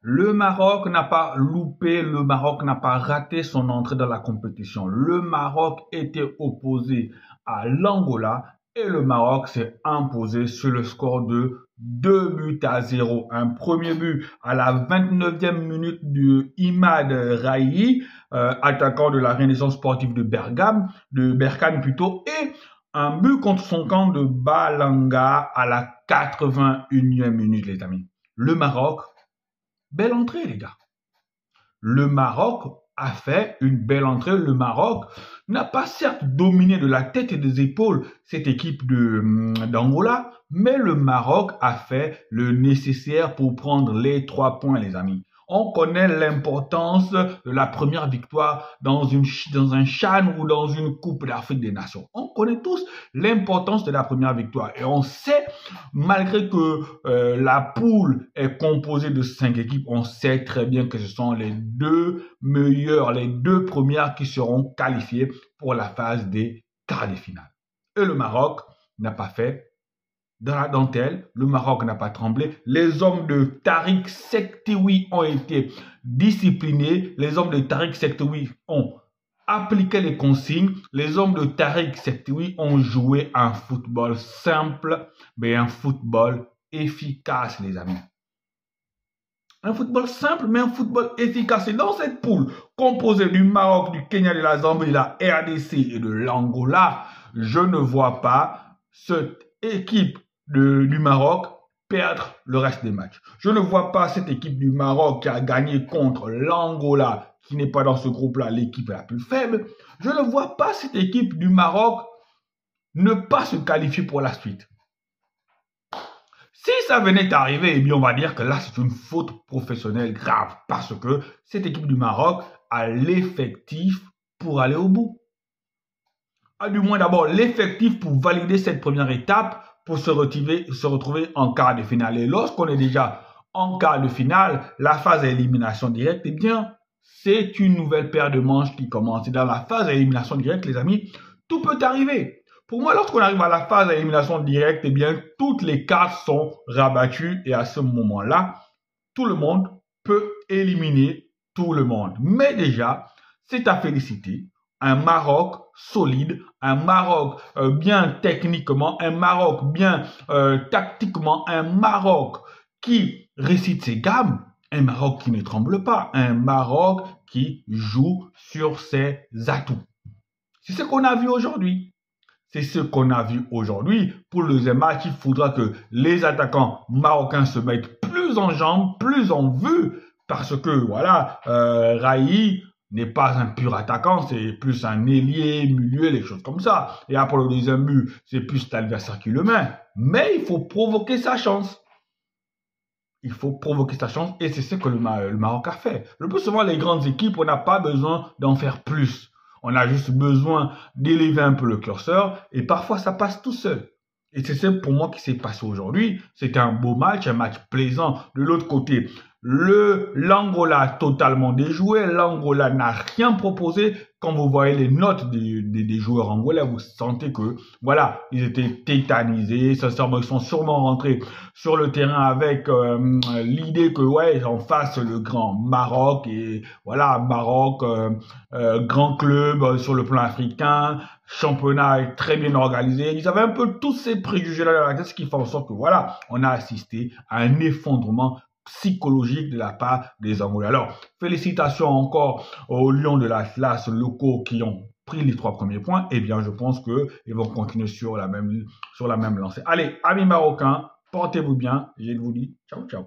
Le Maroc n'a pas loupé, le Maroc n'a pas raté son entrée dans la compétition. Le Maroc était opposé à l'Angola et le Maroc s'est imposé sur le score de 2 buts à 0. Un premier but à la 29e minute de Imad Raï, attaquant de la Renaissance sportive de Berkane plutôt, et un but contre son camp de Balanga à la 81e minute, les amis. Le Maroc, belle entrée, les gars. Le Maroc a fait une belle entrée. Le Maroc n'a pas certes dominé de la tête et des épaules cette équipe d'Angola, mais le Maroc a fait le nécessaire pour prendre les 3 points, les amis. On connaît l'importance de la première victoire dans un CHAN ou dans une Coupe d'Afrique des Nations. On connaît tous l'importance de la première victoire. Et on sait, malgré que la poule est composée de 5 équipes, on sait très bien que ce sont les 2 meilleures, les 2 premières qui seront qualifiées pour la phase des quarts de finale. Et le Maroc n'a pas fait dans la dentelle, le Maroc n'a pas tremblé. Les hommes de Tariq Sekteoui ont été disciplinés. Les hommes de Tariq Sekteoui ont appliqué les consignes. Les hommes de Tariq Sekteoui ont joué un football simple, mais un football efficace, les amis. Un football simple, mais un football efficace. Et dans cette poule composée du Maroc, du Kenya, de la Zambie, de la RDC et de l'Angola, je ne vois pas cette équipe du Maroc perdre le reste des matchs. Je ne vois pas cette équipe du Maroc qui a gagné contre l'Angola, qui n'est pas dans ce groupe-là, l'équipe la plus faible. Je ne vois pas cette équipe du Maroc ne pas se qualifier pour la suite. Si ça venait d'arriver, eh bien on va dire que là c'est une faute professionnelle grave parce que cette équipe du Maroc a l'effectif pour aller au bout. A du moins d'abord l'effectif pour valider cette première étape pour se retrouver en quart de finale. Et lorsqu'on est déjà en quart de finale, la phase d'élimination directe, eh bien, c'est une nouvelle paire de manches qui commence. Et dans la phase d'élimination directe, les amis, tout peut arriver. Pour moi, lorsqu'on arrive à la phase d'élimination directe, eh bien, toutes les cartes sont rabattues. Et à ce moment-là, tout le monde peut éliminer tout le monde. Mais déjà, c'est à féliciter. Un Maroc solide, un Maroc bien techniquement, un Maroc bien tactiquement, un Maroc qui récite ses gammes, un Maroc qui ne tremble pas, un Maroc qui joue sur ses atouts. C'est ce qu'on a vu aujourd'hui. C'est ce qu'on a vu aujourd'hui. Pour le deuxième match, il faudra que les attaquants marocains se mettent plus en jambes, plus en vue, parce que voilà, Raï n'est pas un pur attaquant, c'est plus un ailier, milieu, les choses comme ça. Et après le deuxième but, c'est plus l'adversaire qui le met. Mais il faut provoquer sa chance. Il faut provoquer sa chance et c'est ce que le Maroc a fait. Le plus souvent, les grandes équipes, on n'a pas besoin d'en faire plus. On a juste besoin d'élever un peu le curseur et parfois ça passe tout seul. Et c'est ça pour moi qui s'est passé aujourd'hui. C'était un beau match, un match plaisant. De l'autre côté, l'Angola totalement déjoué. L'Angola n'a rien proposé. Quand vous voyez les notes des joueurs angolais, vous sentez que, voilà, ils étaient tétanisés. Sincèrement, ils sont sûrement rentrés sur le terrain avec l'idée que, ouais, en face, le grand Maroc. Et voilà, Maroc, grand club sur le plan africain. Championnat est très bien organisé. Ils avaient un peu tous ces préjugés-là dans la tête, ce qui fait en sorte que, voilà, on a assisté à un effondrement psychologique de la part des Angolais. Alors, félicitations encore aux Lions de l'Atlas locaux qui ont pris les 3 premiers points. Eh bien, je pense qu'ils vont continuer sur la même lancée. Allez, amis marocains, portez-vous bien. Je vous dis ciao, ciao.